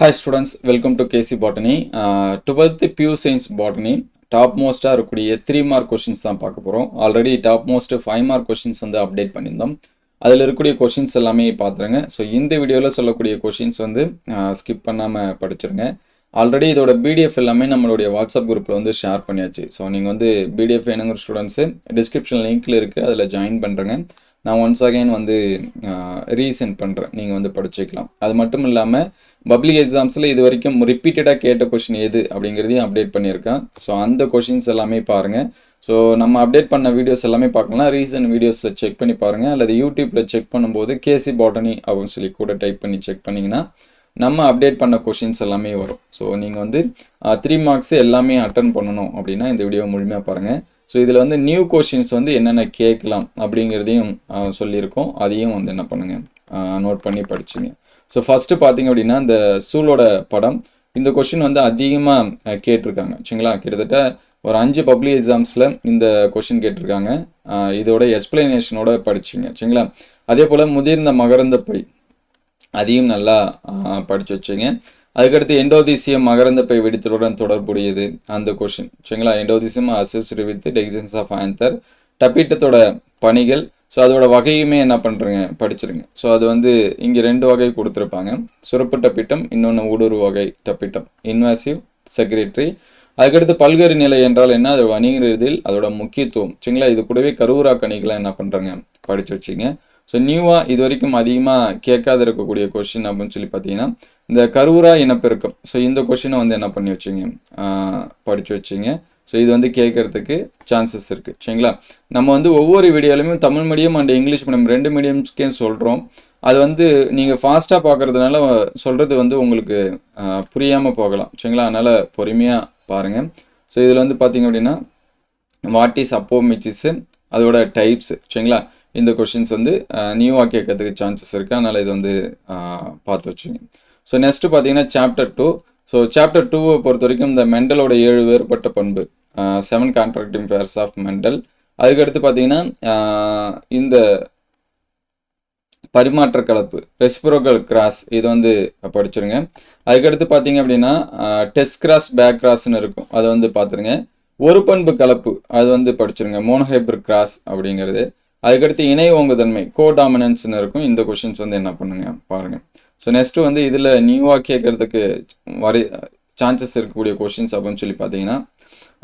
Hi students, welcome to KC Botany. 12th Pure Science Botany top மோஸ்ட்டாக இருக்கக்கூடிய 3 mark questions தான் பார்க்க போகிறோம். Already top most 5 mark questions வந்து அப்டேட் பண்ணியிருந்தோம். அதில் இருக்கக்கூடிய கொஷின்ஸ் எல்லாமே பார்த்துருங்க. ஸோ இந்த வீடியோவில் சொல்லக்கூடிய கொஷின்ஸ் வந்து ஸ்கிப் பண்ணாமல் படிச்சிருங்க. ஆல்ரெடி இதோட பிடிஎஃப் எல்லாமே நம்மளுடைய வாட்ஸ்அப் குரூப்பில் வந்து ஷேர் பண்ணியாச்சு. ஸோ நீங்கள் வந்து பிடிஎஃப் வேணுங்கிற ஸ்டூடெண்ட்ஸு டிஸ்கிரிப்ஷன் லிங்க்கில் இருக்குது, அதில் ஜாயின் பண்ணுறேங்க. நான் ஒன்ஸ் அகைன் வந்து ரீசென்ட் பண்ணுறேன், நீங்கள் வந்து படிச்சுக்கலாம். அது மட்டும் இல்லாமல் பப்ளிக் எக்ஸாம்ஸில் இது வரைக்கும் ரிப்பீட்டடாக கேட்ட கொஷின் எது அப்படிங்கிறதையும் அப்டேட் பண்ணியிருக்கேன். ஸோ அந்த கொஷின்ஸ் எல்லாமே பாருங்கள். ஸோ நம்ம அப்டேட் பண்ண வீடியோஸ் எல்லாமே பார்க்கலாம். ரீசன்ட் வீடியோஸில் செக் பண்ணி பாருங்கள், அல்லது யூடியூப்பில் செக் பண்ணும்போது கேசி பாட்டனி அப்படின்னு சொல்லி கூட டைப் பண்ணி செக் பண்ணிங்கன்னா நம்ம அப்டேட் பண்ண கொஷின்ஸ் எல்லாமே வரும். ஸோ நீங்கள் வந்து 3 மார்க்ஸ் எல்லாமே அட்டன் பண்ணணும் அப்படின்னா இந்த வீடியோ முழுமையாக பாருங்கள். ஸோ இதில் வந்து நியூ கொஷின்ஸ் வந்து என்னென்ன கேட்கலாம் அப்படிங்கிறதையும் சொல்லியிருக்கோம். அதையும் வந்து என்ன பண்ணுங்கள், நோட் பண்ணி படிச்சுங்க. ஸோ ஃபஸ்ட்டு பார்த்தீங்க அப்படின்னா இந்த சூலோட படம், இந்த கொஷின் வந்து அதிகமாக கேட்டிருக்காங்க. சரிங்களா, கிட்டத்தட்ட ஒரு 5 பப்ளிக் எக்ஸாம்ஸில் இந்த கொஷின் கேட்டிருக்காங்க. இதோட எக்ஸ்பிளனேஷனோட படிச்சுங்க. சரிங்களா, அதே போல் முதிர்ந்த மகரந்த பை அதையும் நல்லா படித்து வச்சுங்க. அதுக்கடுத்து எண்டோதீசியம் மகரந்த பை வெடித்தலுடன் தொடர்புடையது அந்த கொஷின். சரிங்களா, endothecium associated with dehiscence of anther, டப்பீட்டத்தோட பணிகள். ஸோ அதோட வகையுமே என்ன பண்ணுறங்க, படிச்சிருங்க. ஸோ அது வந்து இங்கே 2 வகை கொடுத்துருப்பாங்க, சுரப்பு டப்பிட்டம், இன்னொன்று ஊடுருவு வகை டப்பிட்டம், இன்வாசிவ் செக்ரேட்டரி. அதுக்கடுத்து பல்கறி நிலை என்றால் என்ன, அது வணிகத்தில் அதோட முக்கியத்துவம். சரிங்களா, இது கூடவே கருவுரா கணிகளை என்ன பண்ணுறாங்க, படித்து வச்சிங்க. ஸோ நியூவாக இது வரைக்கும் அதிகமாக கேட்காத இருக்கக்கூடிய கொஷின் அப்படின்னு சொல்லி பார்த்தீங்கன்னா இந்த கருவுரா இனப்பெருக்கம். ஸோ இந்த கொஷினை வந்து என்ன பண்ணி வச்சிங்க, படித்து வச்சிங்க. ஸோ இது வந்து கேட்கறதுக்கு சான்சஸ் இருக்குது. சரிங்களா, நம்ம வந்து ஒவ்வொரு வீடியோலையுமே Tamil medium and English medium 2 மீடியம்ஸ்க்கே சொல்கிறோம். அது வந்து நீங்கள் ஃபாஸ்ட்டாக பார்க்குறதுனால சொல்கிறது வந்து உங்களுக்கு புரியாமல் போகலாம். சரிங்களா, அதனால் பொறுமையாக பாருங்கள். ஸோ இதில் வந்து பார்த்தீங்க அப்படின்னா வாட் இஸ் அப்போமிச்சிஸு, அதோட டைப்ஸு. சரிங்களா, இந்த கொஷின்ஸ் வந்து நியூவாக கேட்கறதுக்கு சான்சஸ் இருக்குது, அதனால் இது வந்து பார்த்து வச்சுங்க. ஸோ நெக்ஸ்ட்டு பார்த்தீங்கன்னா சாப்டர் 2. ஸோ சாப்டர் 2வை பொறுத்த வரைக்கும் இந்த மெண்டலோட 7 வேறுபட்ட பண்பு, 7 கான்ட்ராக்டிங் பேர்ஸ் ஆஃப் மெண்டல். அதுக்கடுத்து பார்த்தீங்கன்னா இந்த பரிமாற்ற கலப்பு, ரெசிப்ரோக்கல் கிராஸ், இது வந்து படிச்சிருங்க. அதுக்கடுத்து பார்த்தீங்க அப்படின்னா டெஸ்ட் கிராஸ், பேக் கிராஸ்ன்னு இருக்கும், அதை வந்து பார்த்துருங்க. ஒரு பண்பு கலப்பு, அது வந்து படிச்சிருங்க, மோனோஹைப்ரிட் கிராஸ் அப்படிங்கிறது. அதுக்கடுத்து இணை ஓங்குதன்மை, கோடாமினன்ஸ்னு இருக்கும். இந்த கொஷின்ஸ் வந்து என்ன பண்ணுங்க பாருங்கள். ஸோ நெக்ஸ்ட்டு வந்து இதில் நியூவாக கேட்கறதுக்கு சான்சஸ் இருக்கக்கூடிய கொஷின்ஸ் அப்படின்னு சொல்லி பார்த்தீங்கன்னா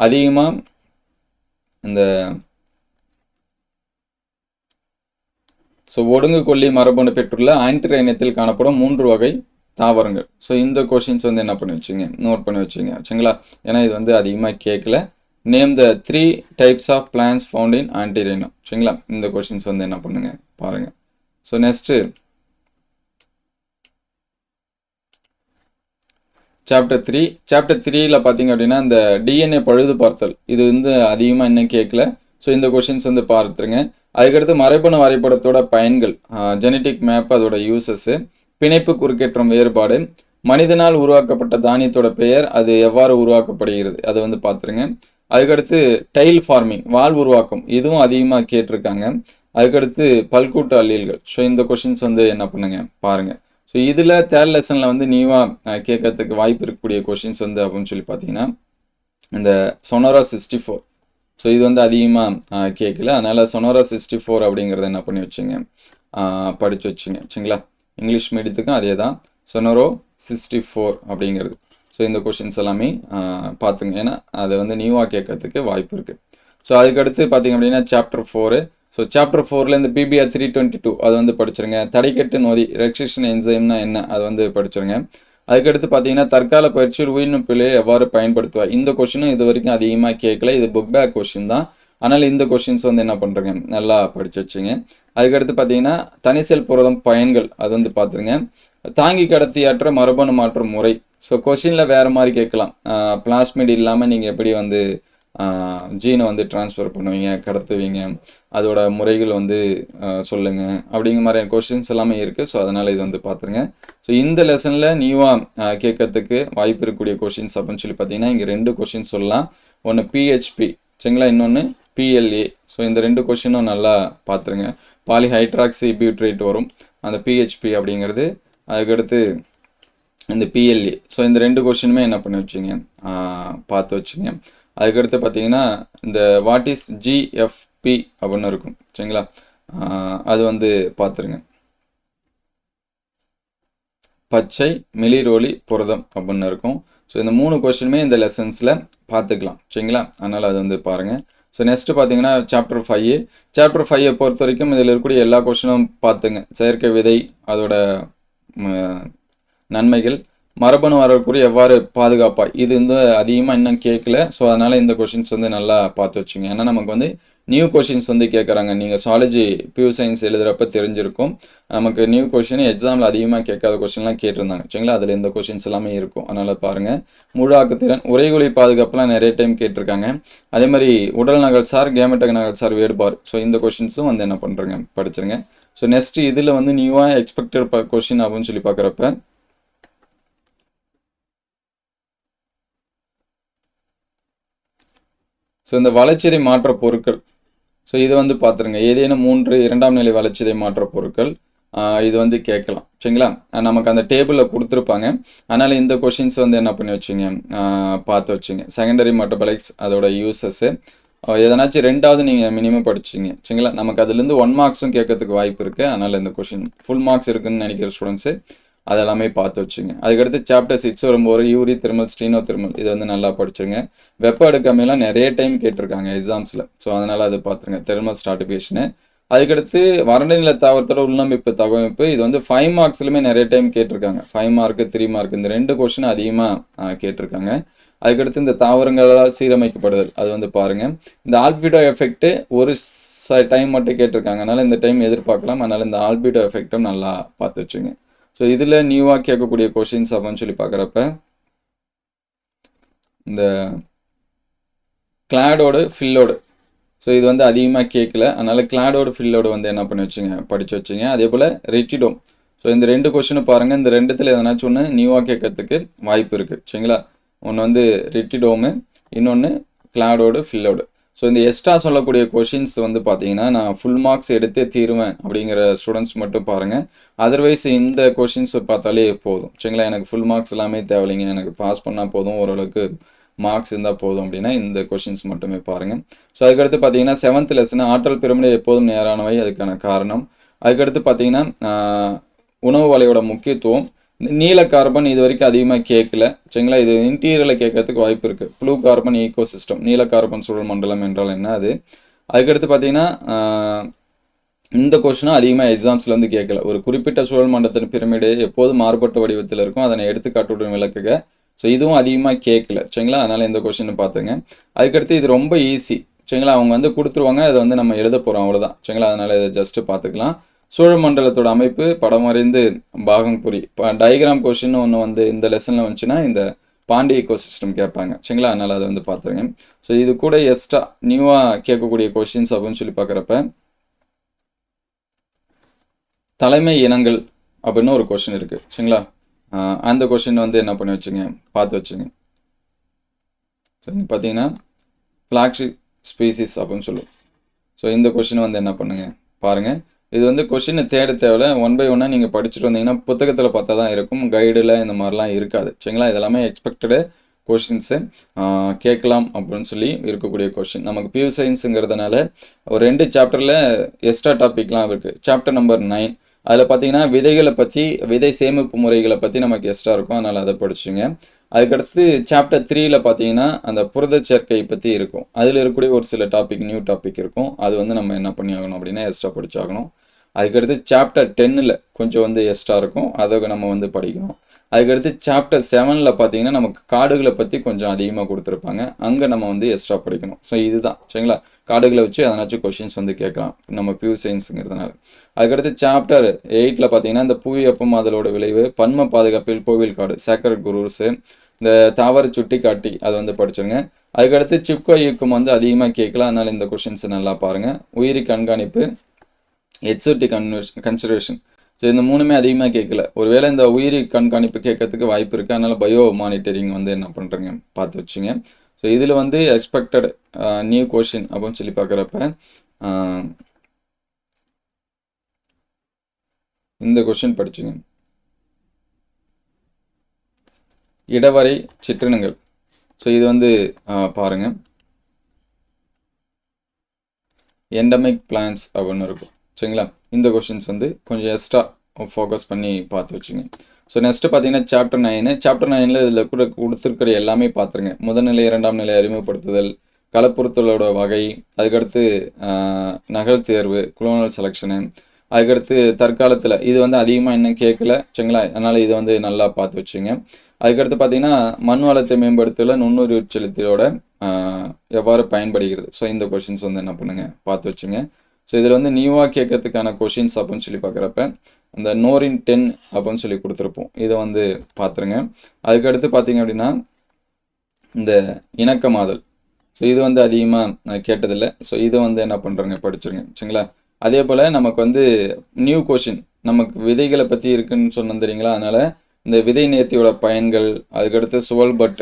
அதிகமாக இந்த ஒடுங்கு கொல்லி மரபணு பெற்றுள்ள ஆன்டிரைனத்தில் காணப்படும் 3 வகை தாவரங்கள். ஸோ இந்த கொஷின்ஸ் வந்து என்ன பண்ணி வச்சுங்க, நோட் பண்ணி வச்சுங்க. சரிங்களா, ஏன்னா இது வந்து அதிகமாக கேட்கல. Name the 3 types of plants found in Antirrhinum. சரிங்களா, இந்த கொஷின்ஸ் வந்து என்ன பண்ணுங்க பாருங்கள். So next chapter 3. சாப்டர் 3ல் பார்த்தீங்க அப்படின்னா இந்த டிஎன்ஏ பழுது பார்த்தல், இது வந்து அதிகமாக இன்னும் கேட்கல. ஸோ இந்த கொஷின்ஸ் வந்து பார்த்துருங்க. அதுக்கடுத்து மரபணு வரைபடத்தோட பயன்கள், ஜெனட்டிக் மேப், அதோட யூசஸ்ஸு, பிணைப்பு குறுக்கேற்றம் வேறுபாடு, மனிதனால் உருவாக்கப்பட்ட தானியத்தோட பெயர், அது எவ்வாறு உருவாக்கப்படுகிறது, அதை வந்து பார்த்துருங்க. அதுக்கடுத்து டைல் ஃபார்மிங், வால் உருவாக்கம், இதுவும் அதிகமாக கேட்டிருக்காங்க. அதுக்கடுத்து பல்கூட்டு அல்லீல்கள். ஸோ இந்த கொஷின்ஸ் வந்து என்ன பண்ணுங்க பாருங்கள். ஸோ இதில் 3rd லெசனில் வந்து நியூவாக கேட்கறதுக்கு வாய்ப்பு இருக்கக்கூடிய கொஷின்ஸ் வந்து அப்படின்னு சொல்லி பார்த்தீங்கன்னா இந்த சொனோரா 64. ஸோ இது வந்து அதிகமாக கேட்கல, அதனால் சொனோரா 64 அப்படிங்கிறத என்ன பண்ணி வச்சுங்க, படித்து வச்சுங்க. சரிங்களா, இங்கிலீஷ் மீடியத்துக்கும் அதே தான், சொனோரோ 64 அப்படிங்கிறது. ஸோ இந்த கொஷின்ஸ் எல்லாமே பார்த்துங்க, ஏன்னா அதை வந்து நியூவாக கேட்கறதுக்கு வாய்ப்பு இருக்குது. ஸோ அதுக்கடுத்து பார்த்தீங்க அப்படின்னா சாப்டர் 4. ஸோ சாப்டர் 4ல் இந்த பிபிஆர் 322 அது வந்து படிச்சிருங்க. தடைக்கட்டு நொதி, ரெக்ஷன் என்சைம்னா என்ன, அது வந்து படிச்சிருங்க. அதுக்கடுத்து பார்த்தீங்கன்னா தற்கால பயிற்சியில் உயிர்நுட்பிலே எவ்வாறு பயன்படுத்துவார், இந்த கொஷினும் இது வரைக்கும் அதிகமாக கேட்கல, இது புக் பேக் கொஷின் தான். ஆனால் இந்த கொஷின்ஸ் வந்து என்ன பண்ணுறங்க, நல்லா படித்து வச்சுங்க. அதுக்கடுத்து பார்த்தீங்கன்னா தனிசெல் புரதம் பயன்கள், அது வந்து பார்த்துருங்க. தாங்கி கடத்தியாற்ற மரபணு மாற்றும் முறை. ஸோ கொஷினில் வேறு மாதிரி கேட்கலாம், பிளாஸ்மிட் இல்லாமல் நீங்கள் எப்படி வந்து ஜீனை வந்து டிரான்ஸ்ஃபர் பண்ணுவீங்க, கடத்துவீங்க, அதோட முறைகள் வந்து சொல்லுங்கள், அப்படிங்கிற மாதிரியான கொஷின்ஸ் எல்லாமே இருக்குது. ஸோ அதனால் இது வந்து பார்த்துருங்க. ஸோ இந்த லெசனில் நியூவாக கேட்கறதுக்கு வாய்ப்பு இருக்கக்கூடிய கொஷின்ஸ் அப்படின்னு சொல்லி பார்த்தீங்கன்னா இங்கே 2 கொஷின்ஸ் சொல்லலாம். ஒன்று பிஹெச்பி, சரிங்களா, இன்னொன்று பிஎல்ஏ. ஸோ இந்த 2 கொஷினும் நல்லா பார்த்துருங்க. பாலிஹைட்ராக்சி பியூட்ரேட் வரும் அந்த பிஹெச்பி அப்படிங்கிறது. அதுக்கடுத்து இந்த பிஎல்ஏ. ஸோ இந்த 2 கொஷினுமே என்ன பண்ணி வச்சுங்க, பார்த்து வச்சுங்க. அதுக்கடுத்து பார்த்தீங்கன்னா இந்த வாட் இஸ் ஜிஎஃப்பி அப்படின்னு இருக்கும் சரிங்களா, அது வந்து பார்த்துருங்க. பச்சை மிளிரோலி புரதம் அப்படின்னு இருக்கும். ஸோ இந்த 3 கொஷினுமே இந்த லெசன்ஸில் பார்த்துக்கலாம் சரிங்களா, அதனால் அது வந்து பாருங்கள். ஸோ நெக்ஸ்ட்டு பார்த்தீங்கன்னா சாப்டர் 5. சாப்டர் 5 பொறுத்த வரைக்கும் இதில் இருக்கக்கூடிய எல்லா கொஷினும் பார்த்துங்க. செயற்கை விதை, அதோட நன்மைகள், மரபணு வரக்கூடிய எவ்வாறு பாதுகாப்பா, இது வந்து அதிகமாக இன்னும் கேட்கல. ஸோ அதனால் இந்த கொஷின்ஸ் வந்து நல்லா பார்த்து வச்சுங்க. ஏன்னா நமக்கு வந்து நியூ கொஷின்ஸ் வந்து கேட்குறாங்க. நீங்கள் சுவாலஜி பியூர் சயின்ஸ் எழுதுகிறப்ப தெரிஞ்சிருக்கும், நமக்கு நியூ கொஷின் எக்ஸாமில் அதிகமாக கேட்காத கொஷின்லாம் கேட்டிருந்தாங்க சரிங்களா, அதில் இந்த கொஷின்ஸ் எல்லாமே இருக்கும். அதனால் பாருங்கள். முழு ஆக்குத்திறன், உரைகுலி பாதுகாப்புலாம் நிறைய டைம் கேட்டிருக்காங்க. அதே மாதிரி உடல் நகல் சார், கேமெட்டக் நகல் சார் வேடுபார். ஸோ இந்த கொஷின்ஸும் வந்து என்ன பண்ணுறேங்க, படிச்சிருங்க. ஸோ நெக்ஸ்ட் இதில் வந்து நியூவாக எக்ஸ்பெக்டட் கொஷின் அப்படின்னு சொல்லி பார்க்குறப்ப ஸோ இந்த வளர்ச்சிதை மாற்ற பொருட்கள், ஸோ இது வந்து பார்த்துருங்க. ஏதேனும் 3 2ஆம் நிலை வளர்ச்சிதை மாற்ற பொருட்கள், இது வந்து கேட்கலாம் சரிங்களா. நமக்கு அந்த டேபிளில் கொடுத்துருப்பாங்க. அதனால் இந்த கொஷின்ஸ் வந்து என்ன பண்ணி வச்சுங்க, பார்த்து வச்சுங்க. செகண்டரி மெட்டபாலிக்ஸ், அதோட யூசஸ்ஸு, எதனாச்சும் 2ஆவது நீங்கள் மினிமம் படிச்சிங்க சரிங்களா. நமக்கு அதுலேருந்து 1 மார்க்ஸும் கேட்கறதுக்கு வாய்ப்பு இருக்குது. அதனால் இந்த கொஷின் ஃபுல் மார்க்ஸ் இருக்குதுன்னு நினைக்கிற ஸ்டூடெண்ட்ஸு அதெல்லாமே பார்த்து வச்சுங்க. அதுக்கடுத்து சாப்டர் 6 வரும்போது யூரி திருமல், ஸ்டீனோ திருமல், இது வந்து நல்லா படிச்சுங்க. வெப்ப அடுக்கமையெல்லாம் நிறைய டைம் கேட்டிருக்காங்க எக்ஸாம்ஸில். ஸோ அதனால் அது பார்த்துருங்க. தெர்மல் ஸ்ட்ராட்டிஃபிகேஷனு. அதுக்கடுத்து வறண்ட நில தாவரத்தோட உள்நமைப்பு தகவமைப்பு, இது வந்து 5 மார்க்ஸ்லுமே நிறைய டைம் கேட்டிருக்காங்க. 5 மார்க்கு 3 மார்க், இந்த 2 கொஷின் அதிகமாக கேட்டிருக்காங்க. அதுக்கடுத்து இந்த தாவரங்களால் சீரமைக்கப்படுதல், அது வந்து பாருங்கள். இந்த ஆல்பிடோ எஃபெக்ட் ஒரு டைம் மட்டும் கேட்டிருக்காங்க, அதனால் இந்த டைம் எதிர்பார்க்கலாம். அதனால் இந்த ஆல்பிடோ எஃபெக்டும் நல்லா பார்த்து வச்சுங்க. ஸோ இதில் நியூவாக கேட்கக்கூடிய கொஷின்ஸ் அப்படின்னு சொல்லி பார்க்குறப்ப இந்த கிளாடோடு ஃபில்லோடு, ஸோ இது வந்து அதிகமாக கேட்கல. அதனால் கிளாடோடு ஃபில்லோடு வந்து என்ன பண்ணி வச்சுங்க, படித்து வச்சுங்க. அதே போல் ரெட்டிடோம். ஸோ இந்த 2 கொஷினை பாருங்கள். இந்த 2த்தில் எதனாச்சும் ஒன்று நியூவாக கேட்கறதுக்கு வாய்ப்பு இருக்குது சரிங்களா. ஒன்று வந்து ரெட்டிடோமு, இன்னொன்று கிளாடோடு ஃபில்லோடு. ஸோ இந்த எக்ஸ்ட்ரா சொல்லக்கூடிய கொஷின்ஸ் வந்து பார்த்தீங்கன்னா நான் ஃபுல் மார்க்ஸ் எடுத்தே தீருவேன் அப்படிங்கிற ஸ்டூடெண்ட்ஸ் மட்டும் பாருங்கள். அதர்வைஸ் இந்த கொஷின்ஸ் பார்த்தாலே போதும் சரிங்களா. எனக்கு ஃபுல் மார்க்ஸ் எல்லாமே தேவையில்லைங்க, எனக்கு பாஸ் பண்ணால் போதும், ஓரளவுக்கு மார்க்ஸ் இருந்தால் போதும் அப்படின்னா இந்த கொஷின்ஸ் மட்டுமே பாருங்கள். ஸோ அதுக்கடுத்து பார்த்தீங்கன்னா 7th லெசன் ஆற்றல் பிரமிடு எப்போதும் நேரானவை, அதுக்கான காரணம். அதுக்கடுத்து பார்த்தீங்கன்னா உணவு வலையோட முக்கியத்துவம். நீல கார்பன் இது வரைக்கும் அதிகமாக கேட்கல சரிங்களா. இது இன்டீரியரில் கேட்கறதுக்கு வாய்ப்பு இருக்குது. ப்ளூ கார்பன் ஈகோ சிஸ்டம், நீல கார்பன் சூழல் மண்டலம் என்றால் என்ன அது. அதுக்கடுத்து பார்த்தீங்கன்னா இந்த கொஷினும் அதிகமாக எக்ஸாம்ஸில் வந்து கேட்கல. ஒரு குறிப்பிட்ட சூழல் மண்டலத்தின் பிரமிடு எப்போதும் மாறுபட்ட வடிவத்தில் இருக்கும், அதனை எடுத்துக்காட்டுடன் விளக்குக. ஸோ இதுவும் அதிகமாக கேட்கல சரிங்களா. அதனால் இந்த கொஷினை பார்த்துங்க. அதுக்கடுத்து இது ரொம்ப ஈஸி சரிங்களா. அவங்க வந்து கொடுத்துருவாங்க, அதை வந்து நம்ம எழுத போகிறோம் அவ்வளோதான் சரிங்களா. அதனால் இதை ஜஸ்ட்டு பார்த்துக்கலாம். சூழமண்டலத்தோட அமைப்பு படம் வரைந்து பாகம் புரி. இப்போ டயக்ராம் கொஷின் ஒன்று வந்து இந்த லெசனில் வந்துச்சுன்னா இந்த பாண்டி ஈகோ சிஸ்டம் கேட்பாங்க சரிங்களா. அதனால் அதை வந்து பார்த்துருங்க. ஸோ இது கூட எக்ஸ்ட்ரா நியூவாக கேட்கக்கூடிய கொஷின்ஸ் அப்படின்னு சொல்லி பார்க்குறப்ப தலைமை இனங்கள் அப்படின்னு ஒரு கொஷின் இருக்குது சரிங்களா. அந்த கொஷின் வந்து என்ன பண்ணி வச்சுங்க, பார்த்து வச்சுங்க. ஸோ இங்கே பார்த்தீங்கன்னா ஃப்ளாக்ஷிப் ஸ்பீசிஸ் அப்படின்னு சொல்லுவோம். ஸோ இந்த கொஷின் வந்து என்ன பண்ணுங்கள் பாருங்கள். இது வந்து கொஷினை தேட தேவையில்ல, 1 by 1 நீங்கள் படிச்சுட்டு வந்தீங்கன்னா புத்தகத்தில் பார்த்தா தான் இருக்கும், கைடில் இந்த மாதிரிலாம் இருக்காது சரிங்களா. இதெல்லாமே எக்ஸ்பெக்டடு கொஷின்ஸு கேட்கலாம் அப்படின்னு சொல்லி இருக்கக்கூடிய கொஷின். நமக்கு பியூர் சயின்ஸுங்கிறதுனால ஒரு 2 சாப்டரில் எக்ஸ்ட்ரா டாபிக்லாம் இருக்குது. சாப்டர் நம்பர் 9 அதில் பார்த்தீங்கன்னா விதைகளை பற்றி, விதை சேமிப்பு முறைகளை பற்றி நமக்கு எக்ஸ்ட்ரா இருக்கும், அதனால் அதை படிச்சுங்க. அதுக்கடுத்து சாப்டர் 3ல் பார்த்தீங்கன்னா அந்த புரத சேர்க்கை பற்றி இருக்கும். அதில் இருக்கக்கூடிய ஒரு சில டாபிக், நியூ டாபிக் இருக்கும், அது வந்து நம்ம என்ன பண்ணி ஆகணும் அப்படின்னா எக்ஸ்ட்ரா படிச்சாகணும். அதுக்கடுத்து சாப்டர் 10ல் கொஞ்சம் வந்து எக்ஸ்ட்ரா இருக்கும், அதை நம்ம வந்து படிக்கணும். அதுக்கடுத்து சாப்டர் 7ல் பார்த்தீங்கன்னா நமக்கு காடுகளை பற்றி கொஞ்சம் அதிகமாக கொடுத்துருப்பாங்க, அங்கே நம்ம வந்து எக்ஸ்ட்ரா படிக்கணும். ஸோ இதுதான் சரிங்களா. காடுகளை வச்சு அதனாச்சும் கொஷின்ஸ் வந்து கேட்கலாம் நம்ம பியூர் சயின்ஸுங்கிறதுனால. அதுக்கடுத்து சாப்டர் 8ல் பார்த்தீங்கன்னா இந்த புவி வெப்பமாதலோட விளைவு, பன்ம பாதுகாப்பில் கோவில் காடு, சேக்ரட் குரூஸு, இந்த தாவர சுட்டி காட்டி, அதை வந்து படிச்சுருங்க. அதுக்கடுத்து சிப்கோ இயக்கம் வந்து அதிகமாக கேட்கலாம், அதனால் இந்த கொஷின்ஸ் நல்லா பாருங்கள். உயிரி கண்காணிப்பு, எக்ஸோட்டிக் கன்சர்வேஷன், ஸோ இந்த 3மே அதிகமாக கேட்கல. ஒருவேளை இந்த உயிரி கண்காணிப்பு கேட்கறதுக்கு வாய்ப்பு இருக்குது, அதனால் பயோ மானிட்டரிங் வந்து என்ன பண்ணுறேங்க பார்த்து வச்சுங்க. ஸோ இதில் வந்து எக்ஸ்பெக்டட் நியூ கொஷின் அப்படின்னு சொல்லி பார்க்குறப்ப இந்த கொஷின் படிச்சுங்க. இடவரை சிற்றினங்கள். ஸோ இது வந்து பாருங்கள், எண்டமிக் பிளான்ஸ் அப்படின்னு இருக்கும் சரிங்களா. இந்த கொஷின்ஸ் வந்து கொஞ்சம் எக்ஸ்ட்ரா ஃபோக்கஸ் பண்ணி பார்த்து வச்சுங்க. ஸோ நெக்ஸ்ட்டு பார்த்தீங்கன்னா சாப்டர் 9. சாப்டர் 9 இதில் கூட கொடுத்துருக்கிற எல்லாமே பார்த்துருங்க. முதல்நிலை, இரண்டாம் நிலை அறிமுகப்படுத்துதல், களப்பொருத்தலோட வகை, அதுக்கடுத்து நகல் தேர்வு, குளோனல் செலெக்ஷனு, அதுக்கடுத்து தற்காலத்தில் இது வந்து அதிகமாக இன்னும் கேட்கல சரிங்களா. அதனால் இதை வந்து நல்லா பார்த்து வச்சுங்க. அதுக்கடுத்து பார்த்தீங்கன்னா மண் வளத்தை மேம்படுத்தல நுண்ணுயிர் உட்செலுத்தலோட எவ்வாறு பயன்படுகிறது. ஸோ இந்த கொஷின்ஸ் வந்து என்ன பண்ணுங்க பார்த்து வச்சுங்க. ஸோ இதில் வந்து நியூவாக கேட்கறதுக்கான கொஷின்ஸ் அப்படின்னு சொல்லி பார்க்குறப்ப அந்த நோரின் 10 அப்படின்னு சொல்லி கொடுத்துருப்போம். இதை வந்து பார்த்துருங்க. அதுக்கடுத்து பார்த்தீங்க அப்படின்னா இந்த இணக்கமாதல். ஸோ இது வந்து அதிகமாக கேட்டதில்லை. ஸோ இதை வந்து என்ன பண்ணுறங்க படிச்சுருங்க சரிங்களா. அதே போல் நமக்கு வந்து நியூ கொஷின் நமக்கு விதைகளை பற்றி இருக்குன்னு சொன்னோம் தெரியுங்களா. அதனால் இந்த விதை நேர்த்தியோட பயன்கள், அதுக்கடுத்து சுவல்பட்.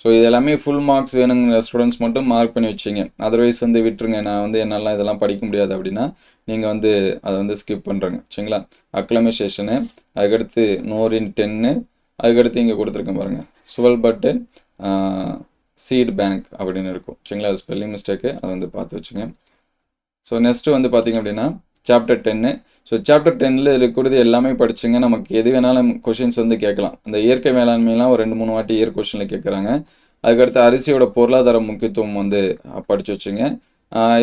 ஸோ இது எல்லாமே ஃபுல் மார்க்ஸ் வேணுங்கிற ஸ்டூடெண்ட்ஸ் மட்டும் மார்க் பண்ணி வச்சிங்க. அதர்வைஸ் வந்து விட்டுருங்க. நான் வந்து என்னால் இதெல்லாம் படிக்க முடியாது அப்படின்னா நீங்கள் வந்து அதை வந்து ஸ்கிப் பண்ணுறங்க சரிங்களா. அக்ளமைசேஷனு, அதுக்கடுத்து நோரின் 10, அதுக்கடுத்து இங்கே கொடுத்துருக்கேன் பாருங்கள் சுவல்பட்டு சீட் பேங்க் அப்படின்னு இருக்கும் சரிங்களா. அது ஸ்பெல்லிங் மிஸ்டேக்கு, அதை வந்து பார்த்து வச்சுங்க. ஸோ நெக்ஸ்ட்டு வந்து பார்த்திங்க அப்படின்னா சாப்டர் 10. ஸோ சாப்டர் 10ல் இருக்கக்கூடியது எல்லாமே படிச்சுங்க. நமக்கு எது வேணாலும் கொஷின்ஸ் வந்து கேட்கலாம். இந்த இயற்கை மேலாண்மையெல்லாம் ஒரு 2-3 வாட்டி இயர் கொஷினில் கேட்குறாங்க. அதுக்கடுத்து அரிசியோட பொருளாதார முக்கியத்துவம் வந்து படித்து வச்சுங்க.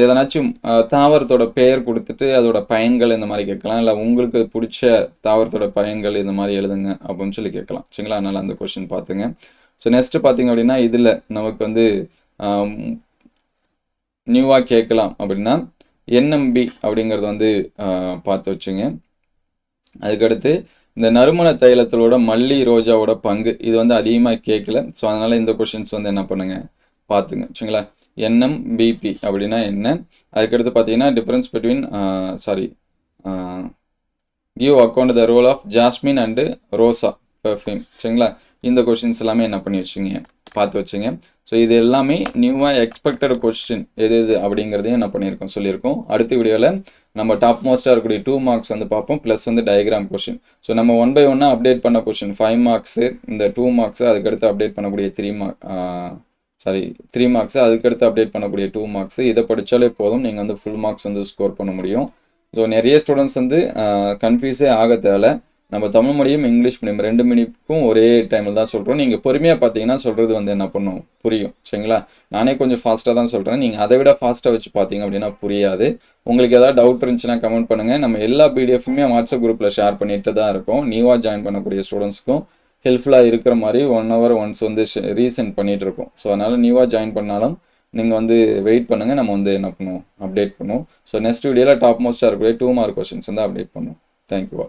எதனாச்சும் தாவரத்தோட பெயர் கொடுத்துட்டு அதோட பயன்கள் இந்த மாதிரி கேட்கலாம். இல்லை உங்களுக்கு பிடிச்ச தாவரத்தோட பயன்கள் இந்த மாதிரி எழுதுங்க அப்படின்னு சொல்லி கேட்கலாம் சரிங்களா. அதனால் அந்த கொஷின் பார்த்துங்க. ஸோ நெக்ஸ்ட்டு பார்த்திங்க அப்படின்னா இதில் நமக்கு வந்து நியூவாக கேட்கலாம் அப்படின்னா என்எம்பி அப்படிங்கிறது வந்து பார்த்து வச்சுங்க. அதுக்கடுத்து இந்த நறுமண தைலத்தோட மல்லி ரோஜாவோட பங்கு இது வந்து அதிகமாக கேட்கல. ஸோ அதனால் இந்த கொஷின்ஸ் வந்து என்ன பண்ணுங்க பார்த்துங்க சரிங்களா. என்எம்பிபி அப்படின்னா என்ன, அதுக்கடுத்து பார்த்தீங்கன்னா difference between give account the role of jasmine and rosa perfume சரிங்களா. இந்த கொஷின்ஸ் எல்லாமே என்ன பண்ணி வச்சுங்க பார்த்து வச்சுங்க. ஸோ இது எல்லாமே நியூவாக எக்ஸ்பெக்டட் கொஸ்டின் எது எது அப்படிங்கிறதையும் என்ன பண்ணியிருக்கோம் சொல்லியிருக்கோம். அடுத்த வீடியோவில் நம்ம டாப் மோஸ்ட்டாக இருக்கக்கூடிய 2 மார்க்ஸ் வந்து பார்ப்போம், ப்ளஸ் வந்து டயக்ராம் கொஷின். ஸோ நம்ம 1 by 1 அப்டேட் பண்ண கொஷின் 5 மார்க்ஸு, இந்த 2 மார்க்ஸு, அதுக்கடுத்து அப்டேட் பண்ணக்கூடிய 3 மார்க்ஸு, அதுக்கடுத்து அப்டேட் பண்ணக்கூடிய 2 மார்க்ஸு. இதை படித்தாலே போதும், நீங்கள் வந்து ஃபுல் மார்க்ஸ் வந்து ஸ்கோர் பண்ண முடியும். ஸோ நிறைய ஸ்டூடெண்ட்ஸ் வந்து கன்ஃபியூஸே ஆக தேவை. நம்ம தமிழ் மீடியம், இங்கிலீஷ் மீடியம் 2 மீடியமுக்கும் ஒரே டைமில் தான் சொல்கிறோம். நீங்கள் பொறுமையாக பார்த்தீங்கன்னா சொல்கிறது வந்து என்ன பண்ணும் புரியும் சரிங்களா. நானே கொஞ்சம் ஃபாஸ்ட்டாக தான் சொல்கிறேன், நீங்கள் அதை விட ஃபாஸ்ட்டாக வச்சு பார்த்தீங்க அப்படின்னா புரியாது. உங்களுக்கு ஏதாவது டவுட் இருந்துச்சுன்னா கமெண்ட் பண்ணுங்கள். நம்ம எல்லா பிடிஎஃப்புமே வாட்ஸ்அப் குரூப்பில் ஷேர் பண்ணிட்டு தான் இருக்கோம். நியூவாக ஜாயின் பண்ணக்கூடிய ஸ்டூடெண்ட்ஸ்க்கும் ஹெல்ப்ஃபுல்லாக இருக்கிற மாதிரி 1 hour ஒன்ஸ் வந்து ரீசென்ட் பண்ணிகிட்டு இருக்கோம். ஸோ அதனால் நியூவாக ஜாயின் பண்ணாலும் நீங்கள் வந்து வெயிட் பண்ணுங்கள், நம்ம வந்து என்ன பண்ணுவோம் அப்டேட் பண்ணுவோம். ஸோ நெக்ஸ்ட் வீடியோவில் டாப் மோஸ்ட்டாக இருக்கக்கூடிய 2 மார்க் கொஷின்ஸ் வந்து அப்டேட் பண்ணுவோம். தேங்க்யூ.